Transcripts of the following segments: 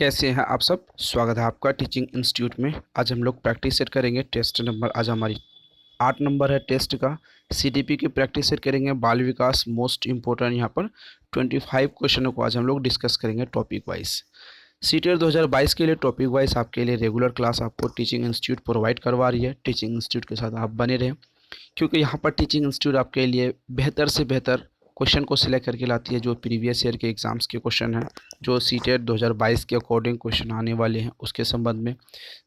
कैसे हैं आप सब। स्वागत है आपका टीचिंग इंस्टीट्यूट में। आज हम लोग प्रैक्टिस सेट करेंगे। टेस्ट नंबर आज हमारी 8 नंबर है टेस्ट का। सीडीपी की प्रैक्टिस सेट करेंगे। बाल विकास मोस्ट इंपॉर्टेंट यहाँ पर 25 क्वेश्चनों को आज हम लोग डिस्कस करेंगे टॉपिक वाइज। सीटेट 2022 के लिए टॉपिक वाइज आपके लिए रेगुलर क्लास आपको टीचिंग इंस्टीट्यूट प्रोवाइड करवा रही है। टीचिंग इंस्टीट्यूट के साथ आप बने रहें, क्योंकि यहाँ पर टीचिंग इंस्टीट्यूट आपके लिए बेहतर से बेहतर क्वेश्चन को सिलेक्ट करके लाती है। जो प्रीवियस ईयर के एग्ज़ाम्स के क्वेश्चन हैं, जो सीटेट 2022 के अकॉर्डिंग क्वेश्चन आने वाले हैं, उसके संबंध में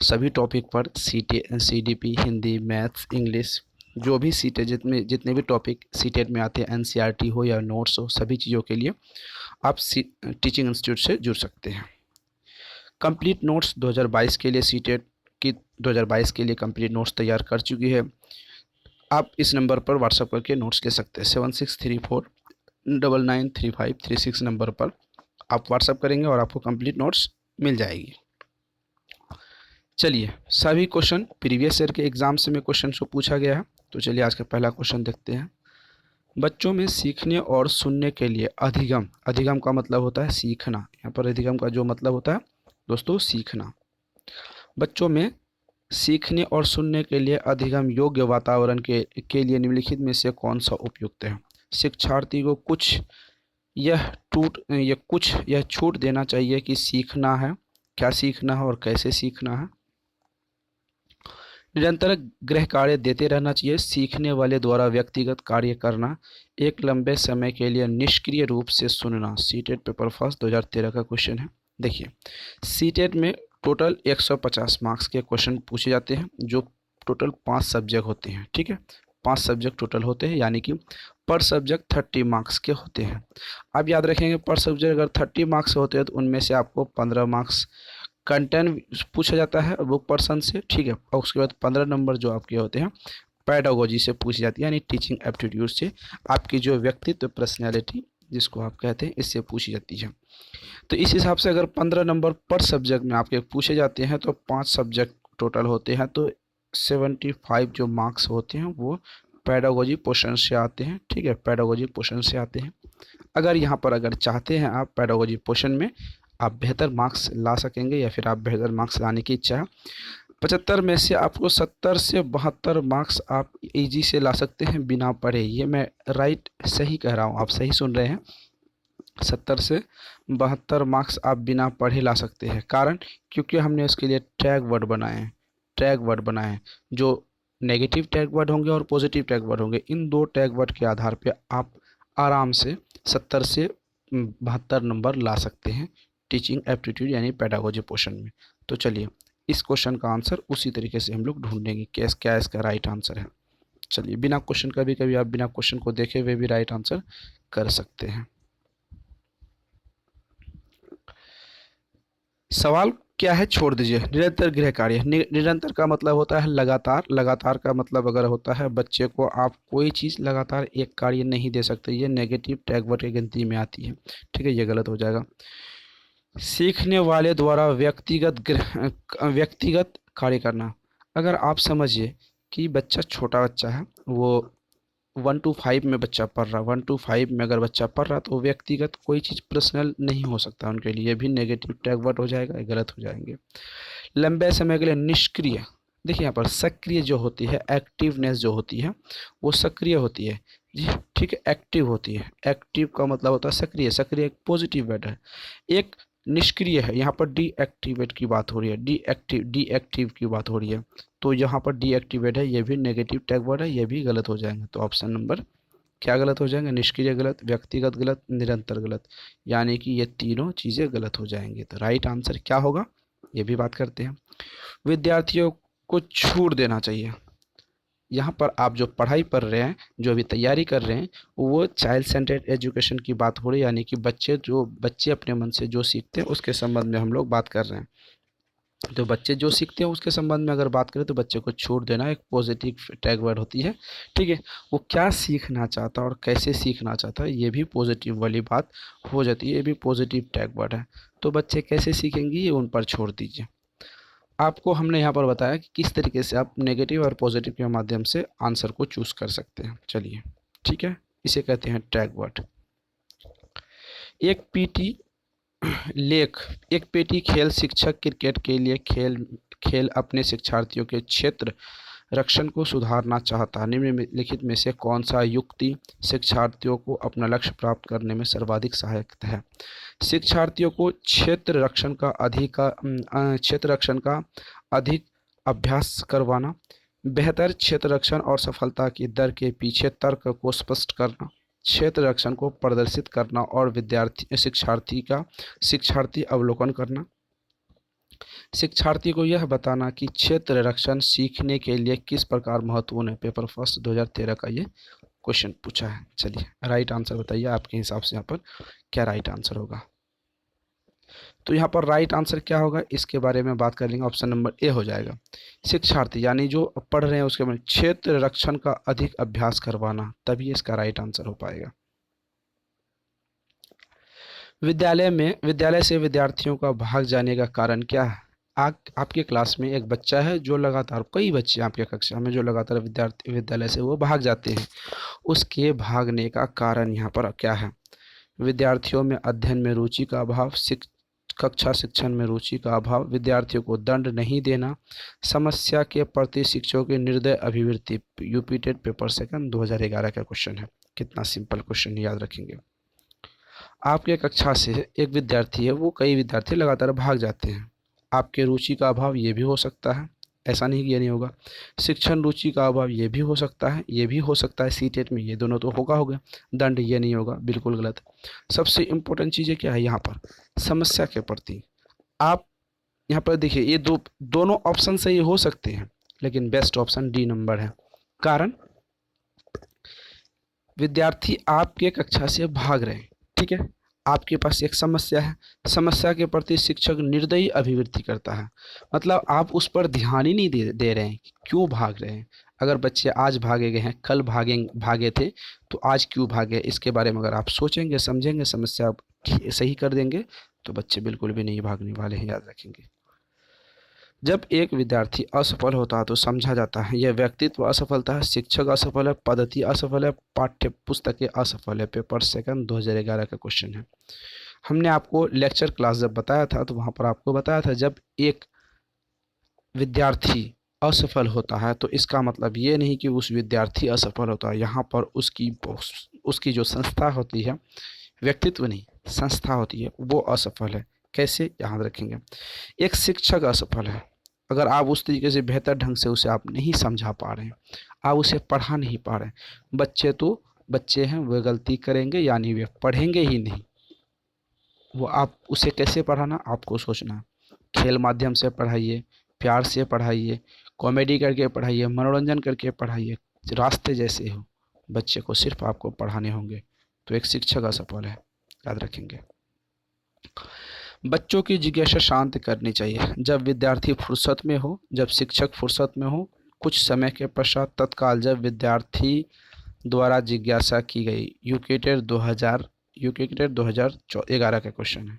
सभी टॉपिक पर सीडीपी, हिंदी, मैथ्स, इंग्लिश, जो भी सीटेट जितने भी टॉपिक सीटेट में आते हैं, एनसीईआरटी हो या नोट्स हो, सभी चीज़ों के लिए आप टीचिंग इंस्टीट्यूट से जुड़ सकते हैं। कंप्लीट नोट्स 2022 के लिए सीटेट की 2022 के लिए कंप्लीट नोट्स तैयार कर चुकी है। आप इस नंबर पर व्हाट्सएप करके नोट्स ले सकते हैं। 7634993536 नंबर पर आप व्हाट्सएप करेंगे और आपको कंप्लीट नोट्स मिल जाएगी। चलिए, सभी क्वेश्चन प्रीवियस ईयर के एग्जाम से में क्वेश्चन को पूछा गया है। तो चलिए आज का पहला क्वेश्चन देखते हैं। बच्चों में सीखने और सुनने के लिए अधिगम, अधिगम का मतलब होता है सीखना। यहाँ पर अधिगम का जो मतलब होता है दोस्तों सीखना। बच्चों में सीखने और सुनने के लिए अधिगम योग्य वातावरण के लिए निम्नलिखित में से कौन सा उपयुक्त है। शिक्षार्थी को यह छूट देना चाहिए कि सीखना है, क्या सीखना है और कैसे सीखना है। निरंतर गृह कार्य देते रहना चाहिए। सीखने वाले द्वारा व्यक्तिगत कार्य करना। एक लंबे समय के लिए निष्क्रिय रूप से सुनना। सीटेट पेपर फर्स्ट 2013 का क्वेश्चन है। देखिए, सीटेट में टोटल 150 मार्क्स के क्वेश्चन पूछे जाते हैं, जो टोटल 5 सब्जेक्ट होते हैं। ठीक है, 5 सब्जेक्ट टोटल होते हैं, यानी कि पर सब्जेक्ट 30 मार्क्स के होते हैं। आप याद रखेंगे, पर सब्जेक्ट अगर 30 मार्क्स होते हैं तो उनमें से आपको 15 मार्क्स कंटेंट पूछा जाता है बुक पर्सन से। ठीक है, और उसके बाद 15 नंबर जो आपके होते हैं पैडागोजी से पूछी जाती है, यानी टीचिंग एप्टीट्यूड से, आपकी जो व्यक्तित्व पर्सनैलिटी जिसको आप कहते हैं, इससे पूछी जाती है। तो इस हिसाब से अगर 15 नंबर पर सब्जेक्ट में आपके पूछे जाते हैं तो 5 सब्जेक्ट टोटल होते हैं, तो 75 जो मार्क्स होते हैं वो पैडागोजी पोर्शन से आते हैं। ठीक है, पैडागोजी पोर्शन से आते हैं। अगर चाहते हैं आप पैडागोजी पोर्शन में आप बेहतर मार्क्स ला सकेंगे, या फिर आप बेहतर मार्क्स लाने की इच्छा है, 75 में से आपको 70 से 72 मार्क्स आप इजी से ला सकते हैं बिना पढ़े। ये मैं सही कह रहा हूँ, आप सही सुन रहे हैं। 70 से 72 मार्क्स आप बिना पढ़े ला सकते हैं। कारण, क्योंकि हमने उसके लिए टैग वर्ड बनाए हैं, जो नेगेटिव टैग वर्ड होंगे और पॉजिटिव टैग वर्ड होंगे। इन 2 टैग वर्ड के आधार पे आप आराम से 70 से 72 नंबर ला सकते हैं टीचिंग एप्टीट्यूड यानी पेडागोजी पोर्शन में। तो चलिए, इस क्वेश्चन का आंसर उसी तरीके से हम लोग ढूंढेंगे कि क्या इसका राइट आंसर है। चलिए, बिना क्वेश्चन कभी कभी आप बिना क्वेश्चन को देखे हुए भी राइट आंसर कर सकते हैं। सवाल क्या है छोड़ दीजिए। निरंतर गृह कार्य। निरंतर का मतलब होता है लगातार। लगातार का मतलब अगर होता है बच्चे को आप कोई चीज़ लगातार एक कार्य नहीं दे सकते, ये नेगेटिव टैग वर्ड की गिनती में आती है। ठीक है, ये गलत हो जाएगा। सीखने वाले द्वारा व्यक्तिगत कार्य करना। अगर आप समझिए कि छोटा बच्चा है, वो 1 to 5 में बच्चा पढ़ रहा, 1 to 5 में अगर बच्चा पढ़ रहा तो व्यक्तिगत कोई चीज़ पर्सनल नहीं हो सकता उनके लिए, ये भी नेगेटिव टैग वर्ड हो जाएगा, गलत हो जाएंगे। लंबे समय के लिए निष्क्रिय। देखिए, यहाँ पर सक्रिय जो होती है, एक्टिवनेस जो होती है वो सक्रिय होती है जी। ठीक है, एक्टिव होती है। एक्टिव का मतलब होता है सक्रिय। सक्रिय एक पॉजिटिव वर्ड है। एक निष्क्रिय है, यहाँ पर डीएक्टिवेट की बात हो रही है, डीएक्टिव की बात हो रही है। तो यहाँ पर डीएक्टिवेट है, ये भी नेगेटिव टैग वर्ड है, ये भी गलत हो जाएंगे। तो ऑप्शन नंबर क्या गलत हो जाएंगे? निष्क्रिय गलत, व्यक्तिगत गलत, निरंतर गलत, यानी कि ये तीनों चीज़ें गलत हो जाएंगी। तो राइट आंसर क्या होगा, ये भी बात करते हैं। विद्यार्थियों को छूट देना चाहिए। यहाँ पर आप जो पढ़ाई पढ़ रहे हैं, जो अभी तैयारी कर रहे हैं, वो चाइल्ड सेंटर्ड एजुकेशन की बात हो रही है, यानी कि बच्चे अपने मन से जो सीखते हैं उसके संबंध में हम लोग बात कर रहे हैं। तो बच्चे जो सीखते हैं उसके संबंध में अगर बात करें तो बच्चे को छूट देना एक पॉजिटिव टैग वर्ड होती है। ठीक है, वो क्या सीखना चाहता है और कैसे सीखना चाहता है, ये भी पॉजिटिव वाली बात हो जाती है, ये भी पॉजिटिव टैग वर्ड है। तो बच्चे कैसे सीखेंगे ये उन पर छोड़ दीजिए। आपको हमने यहाँ पर बताया कि किस तरीके से आप नेगेटिव और पॉजिटिव के माध्यम से आंसर को चूज कर सकते हैं। चलिए, ठीक है, इसे कहते हैं टैग वर्ड। एक पीटी लेख, एक पेटी खेल शिक्षक क्रिकेट के लिए खेल खेल अपने शिक्षार्थियों के क्षेत्र रक्षण को सुधारना चाहता है। निम्नलिखित में से कौन सा युक्ति शिक्षार्थियों को अपना लक्ष्य प्राप्त करने में सर्वाधिक सहायक है? शिक्षार्थियों को क्षेत्र रक्षण का अधिक अभ्यास करवाना, बेहतर क्षेत्र रक्षण और सफलता की दर के पीछे तर्क को स्पष्ट करना, क्षेत्र रक्षण को प्रदर्शित करना और शिक्षार्थी अवलोकन करना, शिक्षार्थी को यह बताना कि क्षेत्र रक्षण सीखने के लिए किस प्रकार महत्वपूर्ण है। पेपर फर्स्ट 2013 का ये क्वेश्चन पूछा है। चलिए राइट आंसर बताइए, आपके हिसाब से यहाँ पर क्या राइट आंसर होगा। तो यहाँ पर राइट आंसर क्या होगा इसके बारे में बात कर लेंगे। ऑप्शन नंबर ए हो जाएगा। शिक्षार्थी यानी जो पढ़ रहे हैं उसके बारे में क्षेत्र रक्षण का अधिक अभ्यास करवाना, तभी इसका राइट आंसर हो पाएगा। विद्यालय से विद्यार्थियों का भाग जाने का कारण क्या है? आपके क्लास में एक बच्चा है जो लगातार, कई बच्चे आपके कक्षा में जो लगातार विद्यालय से वो भाग जाते हैं। उसके भागने का कारण यहाँ पर क्या है? विद्यार्थियों में अध्ययन में रुचि का अभाव, कक्षा शिक्षण में रुचि का अभाव, विद्यार्थियों को दंड नहीं देना, समस्या के प्रति शिक्षकों की निर्दय अभिवृत्ति। यूपी टेट पेपर सेकंड 2011 का क्वेश्चन है। कितना सिंपल क्वेश्चन याद रखेंगे। आपके कक्षा से एक विद्यार्थी है, वो कई विद्यार्थी लगातार भाग जाते हैं। आपके रुचि का अभाव ये भी हो सकता है, ऐसा नहीं कि ये नहीं होगा। शिक्षण रुचि का अभाव ये भी हो सकता है, ये भी हो सकता है। सी टेट में ये दोनों तो होगा। दंड ये नहीं होगा, बिल्कुल गलत। सबसे इम्पोर्टेंट चीज़ें क्या है यहाँ पर? समस्या के प्रति। आप यहाँ पर देखिए, ये दोनों ऑप्शन सही हो सकते हैं, लेकिन बेस्ट ऑप्शन डी नंबर है। कारण विद्यार्थी आपके कक्षा से भाग रहे हैं, ठीक है, आपके पास एक समस्या है, समस्या के प्रति शिक्षक निर्दयी अभिवृत्ति करता है, मतलब आप उस पर ध्यान ही नहीं दे रहे हैं क्यों भाग रहे हैं। अगर बच्चे आज भागे गए हैं, कल भागे थे, तो आज क्यों भागे, इसके बारे में अगर आप सोचेंगे, समझेंगे, समस्या सही कर देंगे, तो बच्चे बिल्कुल भी नहीं भागने वाले हैं, याद रखेंगे। जब एक विद्यार्थी असफल होता है तो समझा जाता है यह व्यक्तित्व असफलता है, शिक्षक असफल है, पद्धति असफल है, पाठ्य पुस्तकें असफल है। पेपर सेकंड 2011 का क्वेश्चन है। हमने आपको लेक्चर क्लास जब बताया था तो वहाँ पर आपको बताया था जब एक विद्यार्थी असफल होता है तो इसका मतलब ये नहीं कि उस विद्यार्थी असफल होता है। यहाँ पर उसकी जो संस्था होती है, व्यक्तित्व नहीं संस्था होती है, वो असफल है। कैसे, याद रखेंगे। एक शिक्षक असफल है, अगर आप उस तरीके से बेहतर ढंग से उसे आप नहीं समझा पा रहे हैं, आप उसे पढ़ा नहीं पा रहे हैं। बच्चे तो बच्चे हैं, वे गलती करेंगे, यानी वे पढ़ेंगे ही नहीं। वो आप उसे कैसे पढ़ाना, आपको सोचना। खेल माध्यम से पढ़ाइए, प्यार से पढ़ाइए, कॉमेडी करके पढ़ाइए, मनोरंजन करके पढ़ाइए, रास्ते जैसे हो, बच्चे को सिर्फ आपको पढ़ाने होंगे। तो एक शिक्षक असफल है, याद रखेंगे। बच्चों की जिज्ञासा शांत करनी चाहिए। जब विद्यार्थी फुर्सत में हो, जब शिक्षक फुर्सत में हो, कुछ समय के पश्चात तत्काल जब विद्यार्थी द्वारा जिज्ञासा की गई। यूकेटेड 2011 का क्वेश्चन है।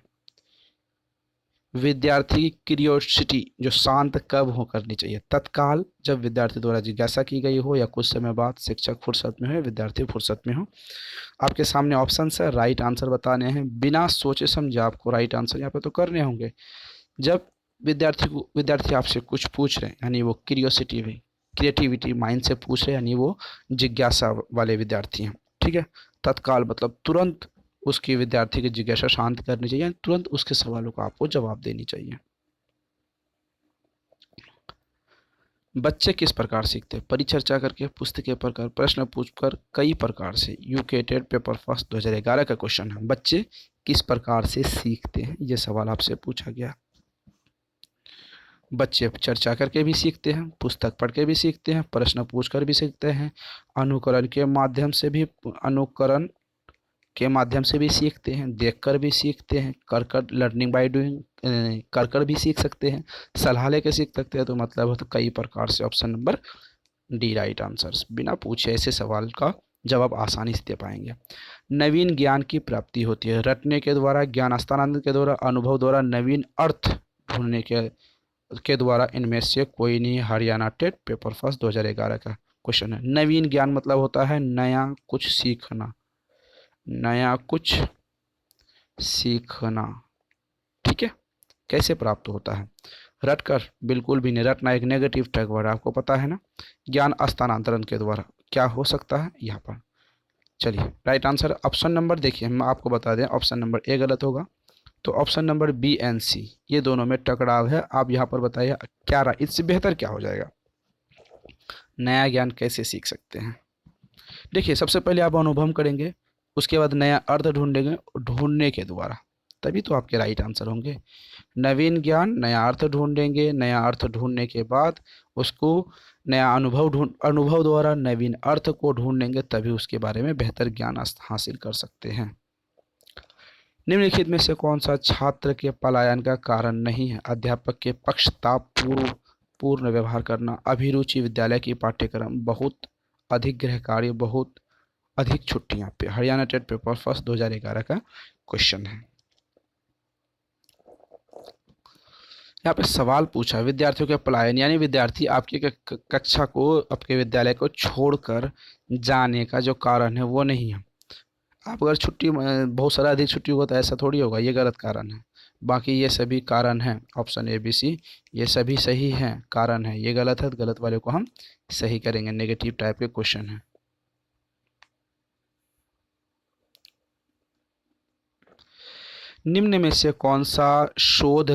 विद्यार्थी की क्यूरियोसिटी जो शांत कब हो करनी चाहिए? तत्काल जब विद्यार्थी द्वारा जिज्ञासा की गई हो, या कुछ समय बाद शिक्षक फुर्सत में हो, विद्यार्थी फुर्सत में हो। आपके सामने ऑप्शन है, राइट आंसर बताने हैं। बिना सोचे समझे आपको राइट आंसर यहाँ पे तो करने होंगे। जब विद्यार्थी आपसे कुछ पूछ रहे हैं, यानी वो क्रिएटिविटी माइंड से पूछ रहे हैं, यानी वो जिज्ञासा वाले विद्यार्थी हैं, ठीक है। तत्काल मतलब तुरंत उसकी विद्यार्थी की जिज्ञासा शांत करनी चाहिए, तुरंत उसके सवालों का आपको जवाब देनी चाहिए। बच्चे किस प्रकार सीखते हैं? परिचर्चा करके, पुस्तकें पढ़कर, प्रश्न पूछकर, कई प्रकार से। यूकेटेड पेपर फर्स्ट 2011 का क्वेश्चन है। बच्चे किस प्रकार से सीखते हैं, ये सवाल आपसे पूछा गया। बच्चे चर्चा करके भी सीखते हैं, पुस्तक पढ़ के भी सीखते हैं, प्रश्न पूछ कर भी सीखते हैं, अनुकरण के माध्यम से भी सीखते हैं, देखकर भी सीखते हैं, कर लर्निंग बाय डूइंग, कर भी सीख सकते हैं, सलाह लेकर सीख सकते हैं। तो मतलब है तो कई प्रकार से। Option number D right answer. बिना पूछे ऐसे सवाल का जवाब आसानी से दे पाएंगे। नवीन ज्ञान की प्राप्ति होती है रटने के द्वारा, ज्ञान हस्तांतरण के द्वारा, अनुभव द्वारा, नवीन अर्थ ढूंढने के द्वारा। इनमें से कोई नहीं। हरियाणा टेट पेपर फर्स्ट 2011 का क्वेश्चन है। नवीन ज्ञान मतलब होता है नया कुछ सीखना, नया कुछ सीखना। कैसे प्राप्त होता है? रट कर? बिल्कुल भी नहीं, रटना एक नेगेटिव टैग वर्ड, आपको पता है ना। ज्ञान स्थानांतरण के द्वारा। क्या हो सकता है यहाँ पर? चलिए राइट आंसर ऑप्शन नंबर, देखिए हम आपको बता दें, ऑप्शन नंबर ए गलत होगा, तो ऑप्शन नंबर बी एंड सी ये दोनों में टकराव है। आप यहाँ पर बताइए क्या रहा, इससे बेहतर क्या हो जाएगा? नया ज्ञान कैसे सीख सकते हैं? देखिए सबसे पहले आप अनुभव करेंगे, उसके बाद नया अर्थ ढूंढेंगे, ढूंढने के द्वारा तभी तो आपके राइट आंसर होंगे। नवीन ज्ञान, नया अर्थ ढूंढेंगे, नया अर्थ ढूंढने के बाद उसको नया अनुभव द्वारा नवीन अर्थ को ढूंढेंगे, तभी उसके बारे में बेहतर ज्ञान हासिल कर सकते हैं। निम्नलिखित में से कौन सा छात्र के पलायन का कारण नहीं है? अध्यापक के पक्षपात पूर्ण व्यवहार करना, अभिरुचि, विद्यालय की पाठ्यक्रम, बहुत अधिक गृह कार्य, बहुत अधिक छुट्टियां। पे हरियाणा टेट पेपर फर्स्ट 2011 का क्वेश्चन है। यहाँ पे सवाल पूछा विद्यार्थियों के पलायन, यानी विद्यार्थी आपकी कक्षा को, आपके विद्यालय को छोड़कर जाने का जो कारण है वो नहीं है। आप अगर छुट्टी बहुत सारा अधिक छुट्टी होगा तो ऐसा थोड़ी होगा, ये गलत कारण है। बाकी ये सभी कारण हैं, ऑप्शन ए बी सी ये सभी सही हैं, कारण है, ये गलत है तो गलत वाले को हम सही करेंगे। नेगेटिव टाइप के क्वेश्चन है। निम्न में से कौन सा शोध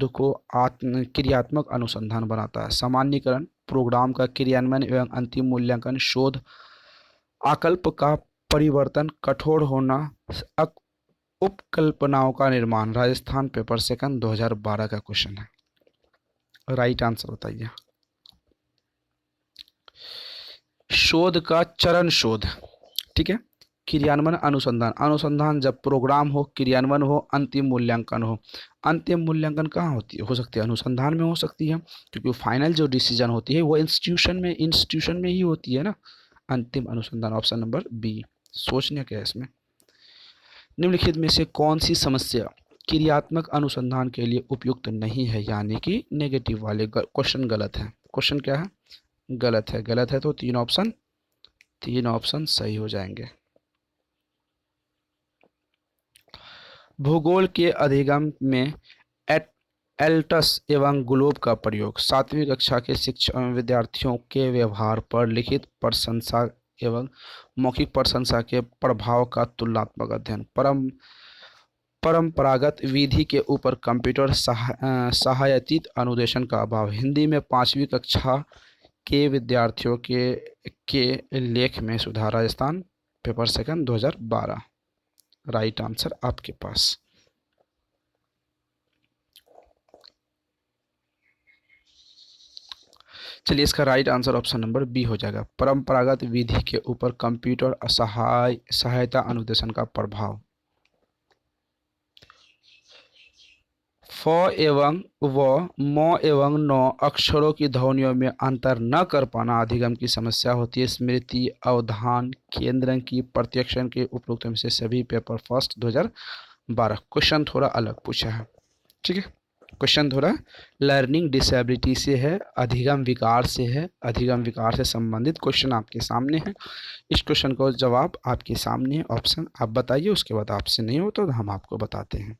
को आत्म क्रियात्मक अनुसंधान बनाता है? सामान्यीकरण, प्रोग्राम का क्रियान्वयन एवं अंतिम मूल्यांकन, शोध आकल्प का परिवर्तन, कठोर होना, उपकल्पनाओं का निर्माण। राजस्थान पेपर सेकंड 2012 का क्वेश्चन है। राइट आंसर बताइए। शोध का चरण शोध, ठीक है। क्रियान्वयन अनुसंधान, अनुसंधान जब प्रोग्राम हो, क्रियान्वयन हो, अंतिम मूल्यांकन हो। अंतिम मूल्यांकन कहाँ होती है? हो सकती है अनुसंधान में हो सकती है, क्योंकि फाइनल जो डिसीजन होती है वो इंस्टीट्यूशन में ही होती है ना। अंतिम अनुसंधान, ऑप्शन नंबर बी। सोचने क्या है इसमें। निम्नलिखित में से कौन सी समस्या क्रियात्मक अनुसंधान के लिए उपयुक्त नहीं है, यानी कि नेगेटिव वाले क्वेश्चन गलत है? क्वेश्चन क्या है? गलत है। गलत है तो तीन ऑप्शन सही हो जाएंगे। भूगोल के अधिगम में एल्टस एवं ग्लोब का प्रयोग। सातवीं कक्षा के शिक्षा विद्यार्थियों के व्यवहार पर लिखित प्रशंसा एवं मौखिक प्रशंसा के प्रभाव का तुलनात्मक अध्ययन। परंपरागत विधि के ऊपर कंप्यूटर सहायतित अनुदेशन का अभाव। हिंदी में पाँचवीं कक्षा के विद्यार्थियों के लेख में सुधार। Rajasthan paper second 2012। Right answer आपके पास। चलिए इसका right answer option number B हो जाएगा। परंपरागत विधि के ऊपर कंप्यूटर सहायता अनुदेशन का प्रभाव। फ एवं व, म एवं न अक्षरों की ध्वनियों में अंतर न कर पाना अधिगम की समस्या होती है। स्मृति, अवधान, केंद्रन की, प्रत्यक्षण के उपरोक्त में से सभी पेपर फर्स्ट 2012। क्वेश्चन थोड़ा अलग पूछा है, ठीक है। क्वेश्चन थोड़ा लर्निंग डिसेबिलिटी से है, अधिगम विकार से है, अधिगम विकार से संबंधित क्वेश्चन आपके सामने है। इस क्वेश्चन को जवाब आपके सामने है, ऑप्शन आप बताइए, उसके बाद आपसे नहीं हो तो हम आपको बताते हैं।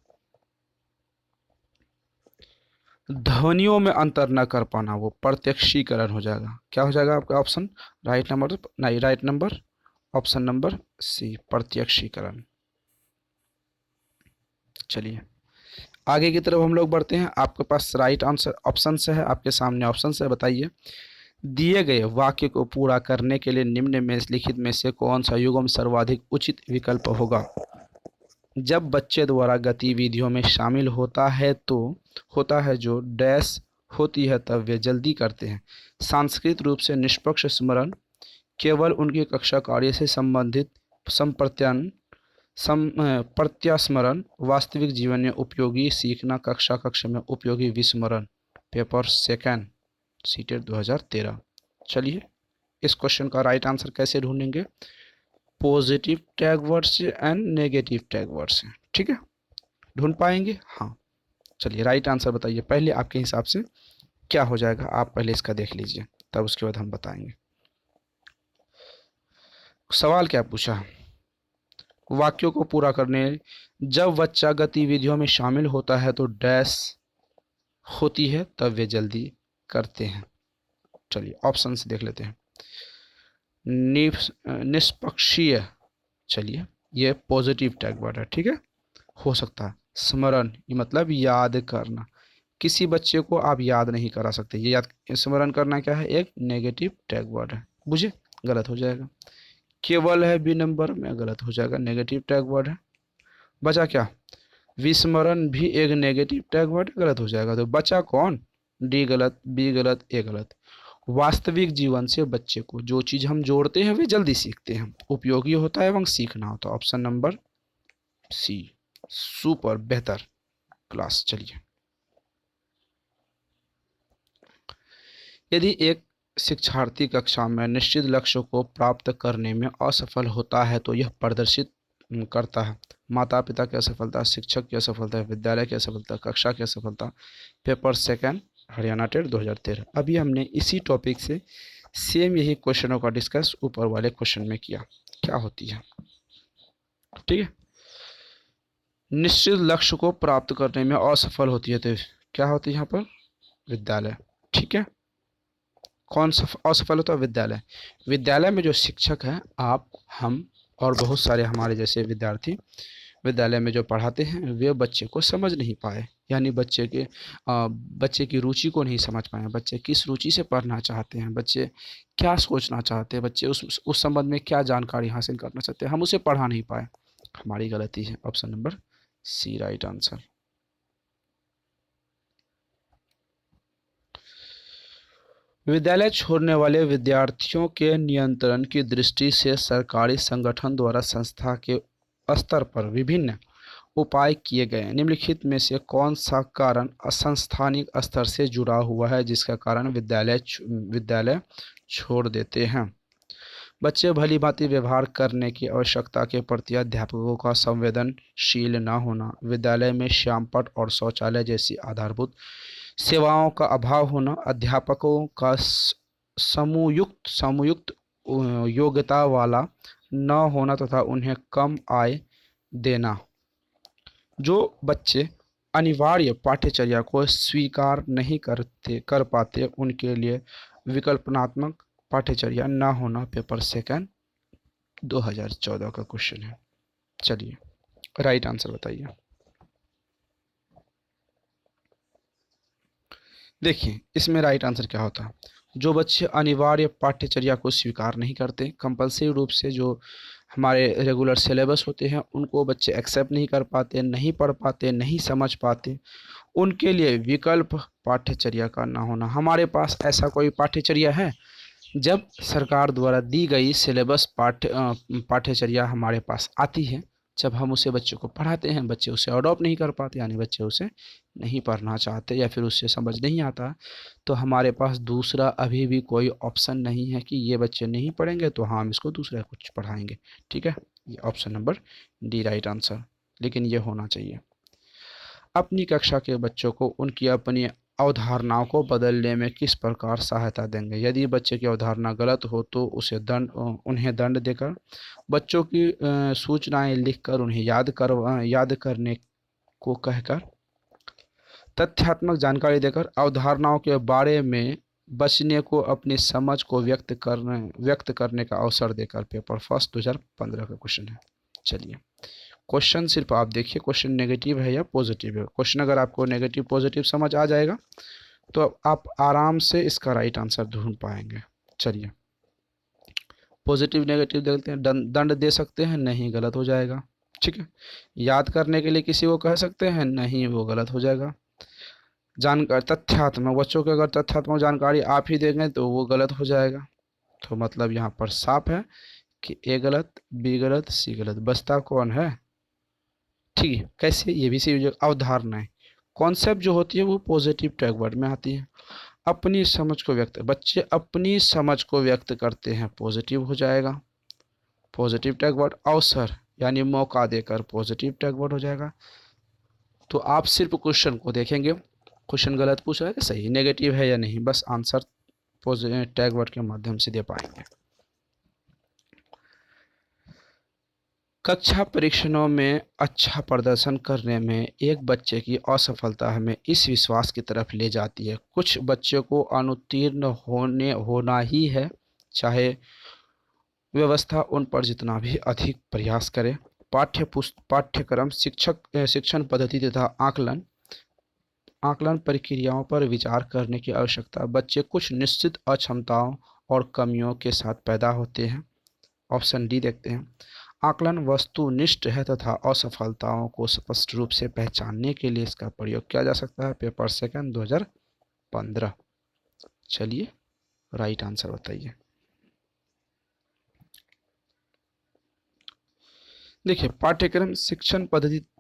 ध्वनियों में अंतर न कर पाना वो प्रत्यक्षीकरण हो जाएगा। क्या हो जाएगा आपका ऑप्शन? राइट नंबर नहीं, right number option number C, प्रत्यक्षीकरण। चलिए आगे की तरफ हम लोग बढ़ते हैं। आपके पास राइट आंसर ऑप्शन से है, आपके सामने ऑप्शन से, बताइए। दिए गए वाक्य को पूरा करने के लिए निम्न में लिखित में से कौन सा युग्म सर्वाधिक उचित विकल्प होगा? जब बच्चे द्वारा गतिविधियों में शामिल होता है जो डैश होती है तब वे जल्दी करते हैं। सांस्कृतिक रूप से निष्पक्ष स्मरण, केवल उनकी कक्षा कार्य से संबंधित प्रत्यास्मरण, वास्तविक जीवन में उपयोगी सीखना, कक्षा में उपयोगी विस्मरण। Paper second CTET 2013। चलिए इस क्वेश्चन का राइट आंसर कैसे ढूंढेंगे? पॉजिटिव टैग वर्ड से एंड नेगेटिव टैग वर्ड से, ठीक है। ढूंढ पाएंगे? हाँ। चलिए राइट आंसर बताइए पहले, आपके हिसाब से क्या हो जाएगा? आप पहले इसका देख लीजिए, तब उसके बाद हम बताएंगे। सवाल क्या पूछा? वाक्यों को पूरा करने, जब बच्चा गतिविधियों में शामिल होता है तो डैश होती है, तब वे जल्दी करते हैं। चलिए ऑप्शन से देख लेते हैं। निष्पक्षीय, चलिए ये पॉजिटिव टैग वर्ड है, ठीक है, हो सकता है। स्मरण, ये मतलब याद करना, किसी बच्चे को आप याद नहीं करा सकते, ये याद स्मरण करना क्या है, एक नेगेटिव टैग वर्ड है, बुझे, गलत हो जाएगा। केवल है बी नंबर में, गलत हो जाएगा, नेगेटिव टैग वर्ड है। बचा क्या, विस्मरण भी एक नेगेटिव टैग वर्ड, गलत हो जाएगा। तो बचा कौन, डी गलत, बी गलत, ए गलत। वास्तविक जीवन से बच्चे को जो चीज़ हम जोड़ते हैं वे जल्दी सीखते हैं, उपयोगी होता है एवं सीखना होता है। ऑप्शन नंबर सी, सुपर, बेहतर, क्लास। चलिए, यदि एक शिक्षार्थी कक्षा में निश्चित लक्ष्य को प्राप्त करने में असफल होता है तो यह प्रदर्शित करता है माता पिता की असफलता, शिक्षक की असफलता, विद्यालय की असफलता, कक्षा की असफलता। Paper second, Haryana TET 2013। अभी हमने इसी टॉपिक से सेम यही क्वेश्चनों का डिस्कस ऊपर वाले क्वेश्चन में किया, क्या होती है, ठीक है। निश्चित लक्ष्य को प्राप्त करने में असफल होती है तो क्या होती है यहाँ पर, विद्यालय, ठीक है। कौन असफल होता है, विद्यालय। विद्यालय में जो शिक्षक हैं, आप, हम और बहुत सारे हमारे जैसे विद्यार्थी विद्यालय में जो पढ़ाते हैं वे बच्चे को समझ नहीं पाए, यानी बच्चे की रुचि को नहीं समझ पाए, बच्चे किस रुचि से पढ़ना चाहते हैं, बच्चे क्या सोचना चाहते हैं, बच्चे उस संबंध में क्या जानकारी हासिल करना चाहते हैं, हम उसे पढ़ा नहीं पाए, हमारी गलती है। Option number C right answer. विद्यालय छोड़ने वाले विद्यार्थियों के नियंत्रण की दृष्टि से सरकारी संगठन द्वारा संस्था के स्तर पर विभिन्न उपाय किए गए हैं। निम्नलिखित में से कौन सा कारण असंस्थानिक स्तर से जुड़ा हुआ है जिसका कारण विद्यालय छोड़ देते हैं। बच्चे भली भांति व्यवहार करने की आवश्यकता के प्रति अध्यापकों का संवेदनशील न होना, विद्यालय में श्यामपट्ट और शौचालय जैसी आधारभूत सेवाओं का अभाव होना, अध्यापकों का समयुक्त योग्यता वाला न होना तथा उन्हें कम आय देना। जो बच्चे अनिवार्य पाठ्यचर्या को स्वीकार नहीं कर पाते उनके लिए विकल्पनात्मक पाठ्यचर्या न होना। पेपर सेकंड 2014 का क्वेश्चन है। चलिए राइट आंसर बताइए। देखिए इसमें राइट आंसर क्या होता है, जो बच्चे अनिवार्य पाठ्यचर्या को स्वीकार नहीं करते, कंपलसरी रूप से जो हमारे रेगुलर सिलेबस होते हैं उनको बच्चे एक्सेप्ट नहीं कर पाते, नहीं पढ़ पाते, नहीं समझ पाते, उनके लिए विकल्प पाठ्यचर्या का ना होना। हमारे पास ऐसा कोई पाठ्यचर्या है, जब सरकार द्वारा दी गई सिलेबस पाठ्यचर्या हमारे पास आती है, जब हम उसे बच्चों को पढ़ाते हैं बच्चे उसे अडॉप्ट नहीं कर पाते, यानी बच्चे उसे नहीं पढ़ना चाहते या फिर उससे समझ नहीं आता, तो हमारे पास दूसरा अभी भी कोई ऑप्शन नहीं है कि ये बच्चे नहीं पढ़ेंगे तो हम इसको दूसरा कुछ पढ़ाएंगे, ठीक है। ये option number D right answer, लेकिन ये होना चाहिए। अपनी कक्षा के बच्चों को उनकी अपनी अवधारणाओं को बदलने में किस प्रकार सहायता देंगे। यदि बच्चे की अवधारणा गलत हो तो उन्हें दंड देकर, बच्चों की सूचनाएं लिखकर उन्हें याद करने को कहकर, तथ्यात्मक जानकारी देकर, अवधारणाओं के बारे में बचने को अपनी समझ को व्यक्त करने का अवसर देकर। पेपर फर्स्ट 2015 का क्वेश्चन है। चलिए क्वेश्चन सिर्फ आप देखिए, क्वेश्चन नेगेटिव है या पॉजिटिव है। क्वेश्चन अगर आपको नेगेटिव पॉजिटिव समझ आ जाएगा तो आप आराम से इसका राइट आंसर ढूंढ पाएंगे। चलिए पॉजिटिव नेगेटिव देखते हैं। दंड दे सकते हैं, नहीं, गलत हो जाएगा, ठीक है। याद करने के लिए किसी को कह सकते हैं, नहीं, वो गलत हो जाएगा। जानकारी तथ्यात्मक, बच्चों को अगर तथ्यात्मक जानकारी आप ही देंगे तो वो गलत हो जाएगा। तो मतलब यहाँ पर साफ है कि ए गलत, बी गलत, सी गलत। बचता कौन है, ठीक है। कैसे, ये भी सी अवधारणाएं, कॉन्सेप्ट जो होती है वो पॉजिटिव टैग वर्ड में आती है। अपनी समझ को व्यक्त, बच्चे अपनी समझ को व्यक्त करते हैं, पॉजिटिव हो जाएगा, पॉजिटिव टैग वर्ड। अवसर यानी मौका देकर, पॉजिटिव टैग वर्ड हो जाएगा। तो आप सिर्फ क्वेश्चन को देखेंगे, क्वेश्चन गलत पूछ रहा है सही, नेगेटिव है या नहीं, बस आंसर पॉजिटिव टैग वर्ड के माध्यम से दे पाएंगे। कक्षा परीक्षणों में अच्छा प्रदर्शन करने में एक बच्चे की असफलता हमें इस विश्वास की तरफ ले जाती है, कुछ बच्चों को अनुत्तीर्ण होना ही है, चाहे व्यवस्था उन पर जितना भी अधिक प्रयास करे। पाठ्यक्रम, शिक्षण पद्धति तथा आकलन आकलन प्रक्रियाओं पर विचार करने की आवश्यकता। बच्चे कुछ निश्चित अक्षमताओं और कमियों के साथ पैदा होते हैं। ऑप्शन डी देखते हैं। आकलन वस्तुनिष्ठ है तथा असफलताओं को स्पष्ट रूप से पहचानने के लिए इसका प्रयोग किया जा सकता है। Paper second 2015। चलिए राइट आंसर बताइए। देखिए, पाठ्यक्रम, शिक्षण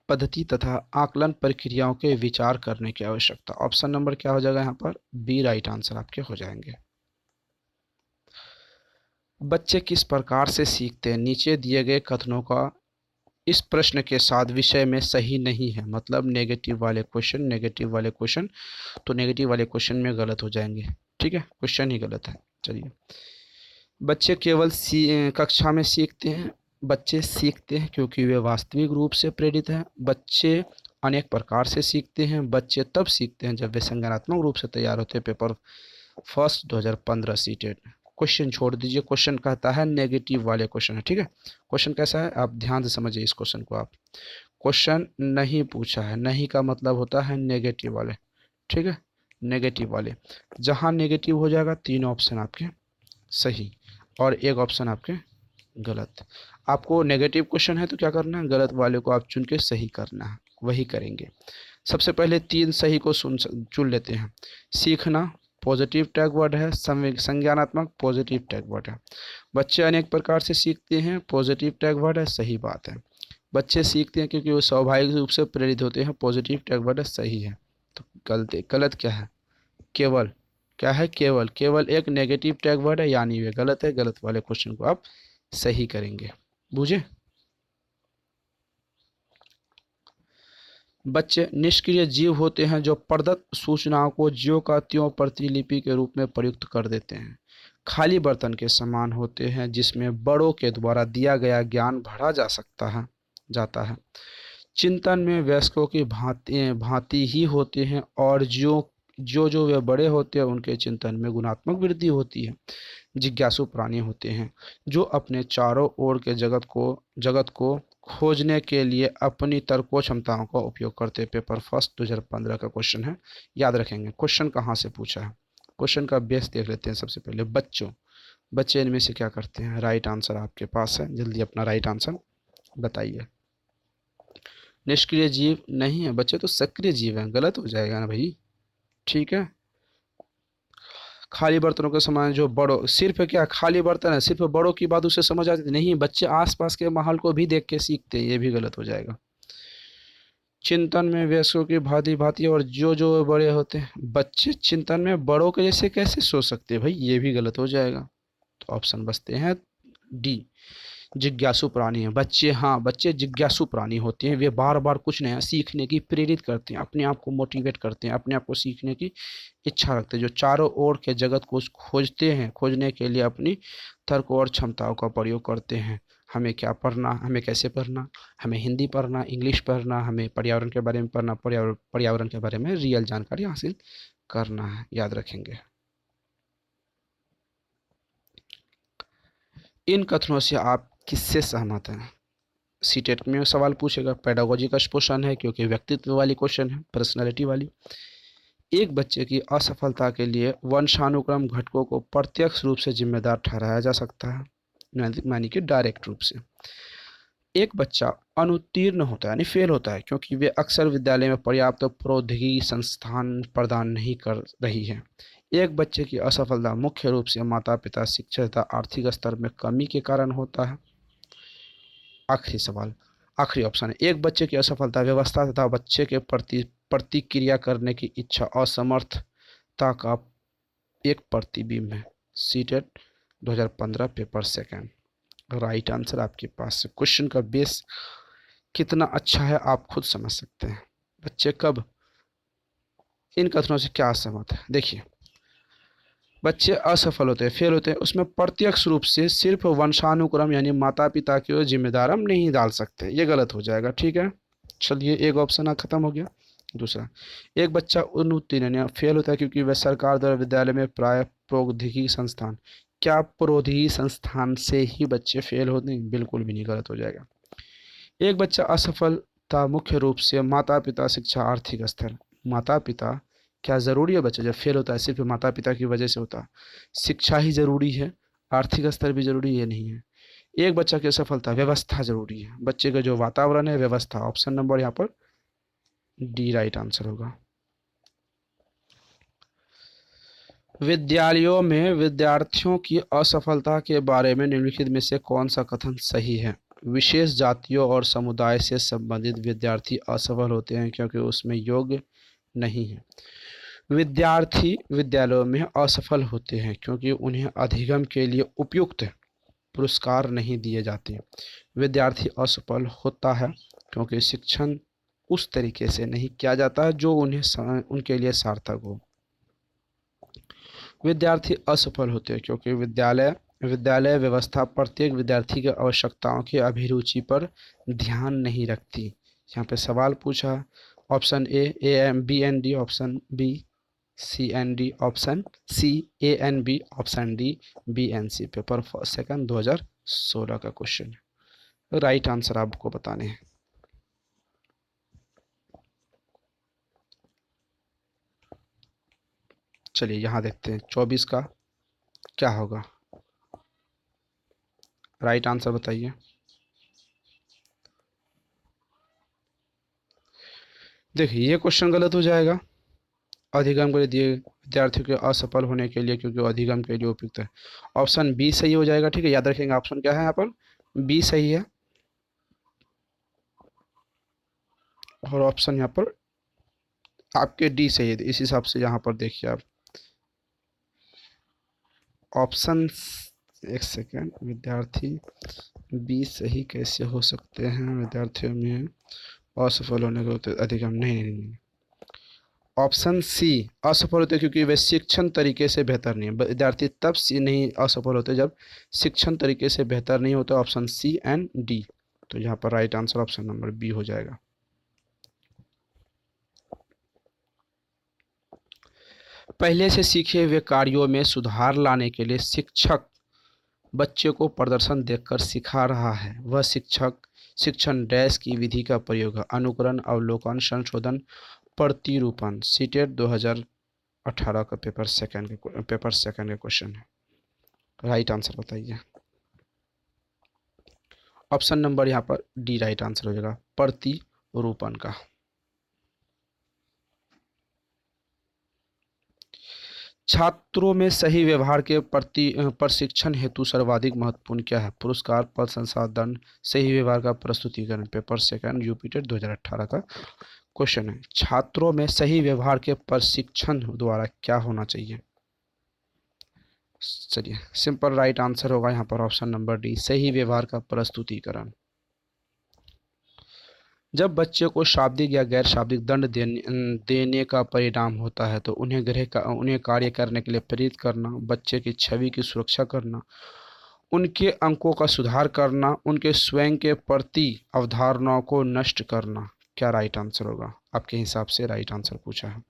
पद्धति तथा आकलन प्रक्रियाओं के विचार करने की आवश्यकता। ऑप्शन नंबर क्या हो जाएगा यहाँ पर? बी राइट आंसर आपके हो जाएंगे। बच्चे किस प्रकार से सीखते हैं? नीचे दिए गए कथनों का इस प्रश्न के साथ विषय में सही नहीं है, मतलब नेगेटिव वाले क्वेश्चन, तो नेगेटिव वाले क्वेश्चन में गलत हो जाएंगे। ठीक है, क्वेश्चन ही गलत है। चलिए, बच्चे केवल कक्षा में सीखते हैं। बच्चे सीखते हैं क्योंकि वे वास्तविक रूप से प्रेरित हैं। बच्चे अनेक प्रकार से सीखते हैं। बच्चे तब सीखते हैं जब वे संज्ञानात्मक रूप से तैयार होते हैं। Paper first 2015 CTET. क्वेश्चन छोड़ दीजिए, क्वेश्चन कहता है नेगेटिव वाले क्वेश्चन है। ठीक है, क्वेश्चन कैसा है आप ध्यान से समझिए इस क्वेश्चन को। आप क्वेश्चन नहीं पूछा है, नहीं का मतलब होता है नेगेटिव वाले। ठीक है, नेगेटिव वाले, जहाँ नेगेटिव हो जाएगा 3 ऑप्शन आपके सही और 1 ऑप्शन आपके गलत। आपको नेगेटिव क्वेश्चन है तो क्या करना है, गलत वाले को आप चुन के सही करना है, वही करेंगे। सबसे पहले 3 सही को चुन लेते हैं। सीखना पॉजिटिव टैग वर्ड है, संज्ञानात्मक पॉजिटिव टैग वर्ड है। बच्चे अनेक प्रकार से सीखते हैं, पॉजिटिव टैग वर्ड है, सही बात है। बच्चे सीखते हैं क्योंकि वो स्वाभाविक रूप से प्रेरित होते हैं, पॉजिटिव टैग वर्ड है, सही है। तो गलत क्या है? केवल क्या है? केवल एक नेगेटिव टैग वर्ड है, यानी वे गलत है। गलत वाले क्वेश्चन को आप सही करेंगे। बुझे? बच्चे निष्क्रिय जीव होते हैं जो प्रदत्त सूचनाओं को ज्यों का त्यों प्रतिलिपि के रूप में प्रयुक्त कर देते हैं। खाली बर्तन के समान होते हैं जिसमें बड़ों के द्वारा दिया गया ज्ञान भरा जाता है। चिंतन में वयस्कों की भांति भांति ही होते हैं और जो वे बड़े होते हैं उनके चिंतन में गुणात्मक वृद्धि होती है। जिज्ञासु प्राणी होते हैं जो अपने चारों ओर के जगत को खोजने के लिए अपनी तर्कों क्षमताओं का उपयोग करते हैं। पेपर फर्स्ट 2015 का क्वेश्चन है, याद रखेंगे। क्वेश्चन कहाँ से पूछा है, क्वेश्चन का बेस देख लेते हैं। सबसे पहले बच्चे इनमें से क्या करते हैं? राइट आंसर आपके पास है, जल्दी अपना राइट आंसर बताइए। निष्क्रिय जीव नहीं है, बच्चे तो सक्रिय जीव हैं, गलत हो जाएगा ना भाई। ठीक है, खाली बर्तनों के समान जो बड़ों, सिर्फ क्या खाली बर्तन है, सिर्फ बड़ों की बात उसे समझ आती नहीं, बच्चे आसपास के माहौल को भी देख के सीखते हैं, ये भी गलत हो जाएगा। चिंतन में वयस्कों की भांति भांति और जो बड़े होते हैं, बच्चे चिंतन में बड़ों के जैसे कैसे सोच सकते हैं भाई, ये भी गलत हो जाएगा। तो ऑप्शन बचते हैं डी, जिज्ञासु प्राणी हैं बच्चे। हाँ, बच्चे जिज्ञासु प्राणी होते हैं, वे बार बार कुछ नया सीखने की प्रेरित करते हैं, अपने आप को मोटिवेट करते हैं, अपने आप को सीखने की इच्छा रखते हैं, जो चारों ओर के जगत को खोजते हैं, खोजने के लिए अपनी तर्क और क्षमताओं का प्रयोग करते हैं। हमें क्या पढ़ना, हमें कैसे पढ़ना, हमें हिंदी पढ़ना, इंग्लिश पढ़ना, हमें पर्यावरण के बारे में पढ़ना, पर्यावरण के बारे में रियल जानकारी हासिल करना है, याद रखेंगे। इन कथनों से आप किससे सहमत हैं? सीटेट में सवाल पूछेगा। पेडागोजी का क्वेश्चन है क्योंकि व्यक्तित्व वाली क्वेश्चन है, पर्सनैलिटी वाली। एक बच्चे की असफलता के लिए वंशानुक्रम घटकों को प्रत्यक्ष रूप से जिम्मेदार ठहराया जा सकता है, यानी कि डायरेक्ट रूप से। एक बच्चा अनुत्तीर्ण होता है यानी फेल होता है क्योंकि वे अक्सर विद्यालय में पर्याप्त प्रौद्योगिकी संस्थान प्रदान नहीं कर रही है। एक बच्चे की असफलता मुख्य रूप से माता पिता, शिक्षा तथा आर्थिक स्तर में कमी के कारण होता है। आखिरी सवाल, आखिरी ऑप्शन है, एक बच्चे की असफलता व्यवस्था तथा बच्चे के प्रति प्रतिक्रिया करने की इच्छा असमर्थता का एक प्रतिबिंब है। CTET 2015 paper second. Right answer आपके पास है। क्वेश्चन का बेस कितना अच्छा है आप खुद समझ सकते हैं। बच्चे कब इन कथनों से क्या सहमत है? देखिए, बच्चे असफल होते हैं, फेल होते हैं, उसमें प्रत्यक्ष रूप से सिर्फ वंशानुक्रम यानी माता पिता के जिम्मेदार हम नहीं डाल सकते, ये गलत हो जाएगा। ठीक है, चलिए एक ऑप्शन खत्म हो गया। दूसरा, एक बच्चा उत्तीर्ण या फेल होता है क्योंकि वह सरकार द्वारा विद्यालय में प्राय प्रौद्योगिकी संस्थान, क्या प्रौद्योगिकी संस्थान से ही बच्चे फेल होते हैं? बिल्कुल भी नहीं, गलत हो जाएगा। एक बच्चा असफलता मुख्य रूप से माता पिता, शिक्षा, आर्थिक स्तर। माता पिता, क्या ज़रूरी है बच्चा जब फेल होता है सिर्फ माता पिता की वजह से होता है? शिक्षा ही ज़रूरी है, आर्थिक स्तर भी ज़रूरी है, नहीं है। एक बच्चा की असफलता, व्यवस्था ज़रूरी है, बच्चे का जो वातावरण है, व्यवस्था। ऑप्शन नंबर यहाँ पर डी राइट आंसर होगा। विद्यालयों में विद्यार्थियों की असफलता के बारे में निम्नलिखित में से कौन सा कथन सही है? विशेष जातियों और समुदाय से संबंधित विद्यार्थी असफल होते हैं क्योंकि उसमें योग्य नहीं है। विद्यार्थी विद्यालयों में असफल होते हैं क्योंकि उन्हें अधिगम के लिए उपयुक्त पुरस्कार नहीं दिए जाते। विद्यार्थी असफल होता है क्योंकि शिक्षण उस तरीके से नहीं किया जाता जो उनके लिए सार्थक हो। विद्यार्थी असफल होते हैं क्योंकि विद्यालय व्यवस्था प्रत्येक विद्यार्थी की आवश्यकताओं की अभिरुचि पर ध्यान नहीं रखती। यहाँ पे सवाल पूछा, option A M B N D, option B C N D, option C A N B, option D B N C. Paper second 2016 का क्वेश्चन है, राइट आंसर आपको बताने हैं। चलिए यहाँ देखते हैं 24 का क्या होगा, राइट आंसर बताइए। देखिए ये क्वेश्चन गलत हो जाएगा। अधिगम के लिए विद्यार्थियों के असफल होने के लिए क्योंकि वो अधिगम के लिए उपयुक्त है, ऑप्शन बी सही हो जाएगा। ठीक है, याद रखेंगे ऑप्शन क्या है यहाँ पर, बी सही है। और ऑप्शन यहाँ पर आपके डी सही है, इस हिसाब से यहाँ पर देखिए आप ऑप्शन, एक सेकेंड, विद्यार्थी बी सही कैसे हो सकते हैं? विद्यार्थियों में असफल होने के होते अधिगम, नहीं। ऑप्शन सी असफल होते क्योंकि वे शिक्षण तरीके से बेहतर नहीं है। विद्यार्थी तब सी नहीं असफल होते जब शिक्षण तरीके से बेहतर नहीं होता। ऑप्शन सी एंड डी, तो यहाँ पर right answer option number B हो जाएगा। पहले से सीखे हुए कार्यों में सुधार लाने के लिए शिक्षक बच्चे को प्रदर्शन देखकर सिखा रहा है। वह शिक्षण डैश की विधि का प्रयोग है, अनुकरण, अवलोकन, संशोधन, प्रतिरूपण। सीटेट 2018 का पेपर सेकंड का क्वेश्चन है, राइट आंसर बताइए। ऑप्शन नंबर यहाँ पर डी राइट आंसर हो जाएगा, प्रतिरूपण का। छात्रों में सही व्यवहार के प्रति प्रशिक्षण हेतु सर्वाधिक महत्वपूर्ण क्या है? पुरस्कार, पद, संसाधन, सही व्यवहार का प्रस्तुतिकरण। पेपर सेकंड यूपीटेट 2018 का क्वेश्चन है। छात्रों में सही व्यवहार के प्रशिक्षण द्वारा क्या होना चाहिए? चलिए सिंपल राइट आंसर होगा यहाँ पर ऑप्शन नंबर डी, सही व्यवहार का प्रस्तुतिकरण। जब बच्चे को शाब्दिक या गैर शाब्दिक दंड देने का परिणाम होता है तो उन्हें कार्य करने के लिए प्रेरित करना, बच्चे की छवि की सुरक्षा करना, उनके अंकों का सुधार करना, उनके स्वयं के प्रति अवधारणाओं को नष्ट करना। क्या राइट आंसर होगा आपके हिसाब से? राइट आंसर पूछा है।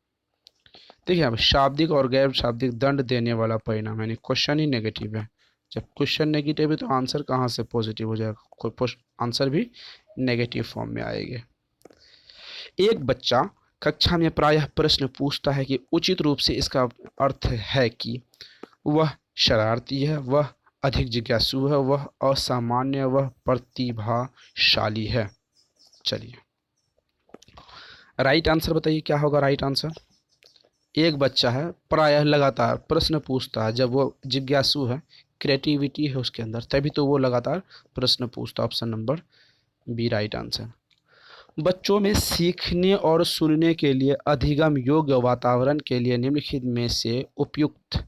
देखिए अब शाब्दिक और गैर शाब्दिक दंड देने वाला परिणाम यानी क्वेश्चन ही नेगेटिव है। जब क्वेश्चन नेगेटिव है तो आंसर कहाँ से पॉजिटिव हो जाएगा? कोई आंसर भी नेगेटिव फॉर्म में आएंगे। एक बच्चा कक्षा में प्रायः प्रश्न पूछता है कि उचित रूप से इसका अर्थ है कि वह शरारती है, वह अधिक जिज्ञासु है, वह असामान्य, वह प्रतिभाशाली है। चलिए राइट आंसर बताइए क्या होगा राइट आंसर? एक बच्चा है प्रायः लगातार प्रश्न पूछता है, जब वो जिज्ञासु है, क्रिएटिविटी है उसके अंदर, तभी तो वो लगातार प्रश्न पूछता। Option number B right answer. बच्चों में सीखने और सुनने के लिए अधिगम योग्य वातावरण के लिए निम्नलिखित में से उपयुक्त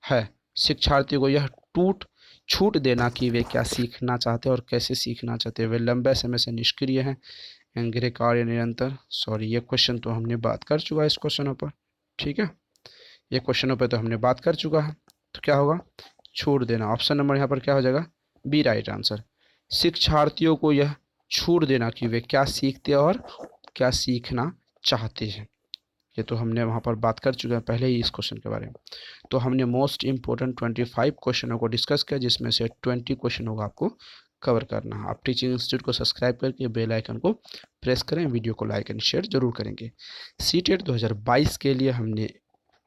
है। शिक्षार्थी को यह छूट देना कि वे क्या सीखना चाहते हैं और कैसे सीखना चाहते हैं। वे लंबे समय से निष्क्रिय हैं, गृह कार्य निरंतर। सॉरी, ये क्वेश्चन तो हमने बात कर चुका है इस क्वेश्चनों पर। ठीक है, ये क्वेश्चनों पर तो हमने बात कर चुका है। तो क्या होगा, छूट देना। ऑप्शन नंबर यहाँ पर क्या हो जाएगा, बी राइट आंसर। शिक्षार्थियों को यह छूट देना कि वे क्या सीखते हैं और क्या सीखना चाहते हैं। ये तो हमने वहाँ पर बात कर चुके हैं पहले ही इस क्वेश्चन के बारे में। तो हमने मोस्ट इंपॉर्टेंट 25 क्वेश्चनों को डिस्कस किया, जिसमें से 20 क्वेश्चनों को आपको कवर करना है। आप टीचिंग इंस्टीट्यूट को सब्सक्राइब करके बेल आइकन को प्रेस करें, वीडियो को लाइक एंड शेयर जरूर करेंगे। सीटेट 2022 के लिए हमने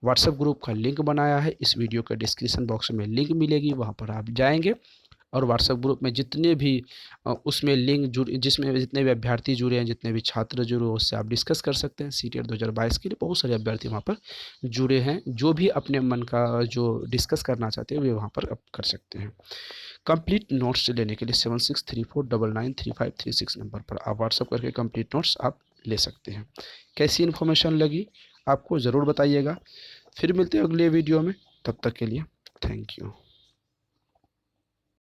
व्हाट्सएप ग्रुप का लिंक बनाया है, इस वीडियो के डिस्क्रिप्शन बॉक्स में लिंक मिलेगी, वहाँ पर आप जाएंगे और व्हाट्सएप ग्रुप में जितने भी उसमें लिंक जुड़े, जिसमें जितने भी अभ्यर्थी जुड़े हैं, जितने भी छात्र जुड़े हैं, उससे आप डिस्कस कर सकते हैं। सीटेट 2022 के लिए बहुत सारे अभ्यर्थी वहाँ पर जुड़े हैं, जो भी अपने मन का जो डिस्कस करना चाहते हैं वे वहाँ पर आप कर सकते हैं। कंप्लीट नोट्स लेने के लिए 7634993536 नंबर पर आप व्हाट्सअप करके कंप्लीट नोट्स आप ले सकते हैं। कैसी इन्फॉर्मेशन लगी आपको ज़रूर बताइएगा। फिर मिलते हैं अगले वीडियो में, तब तक के लिए थैंक यू।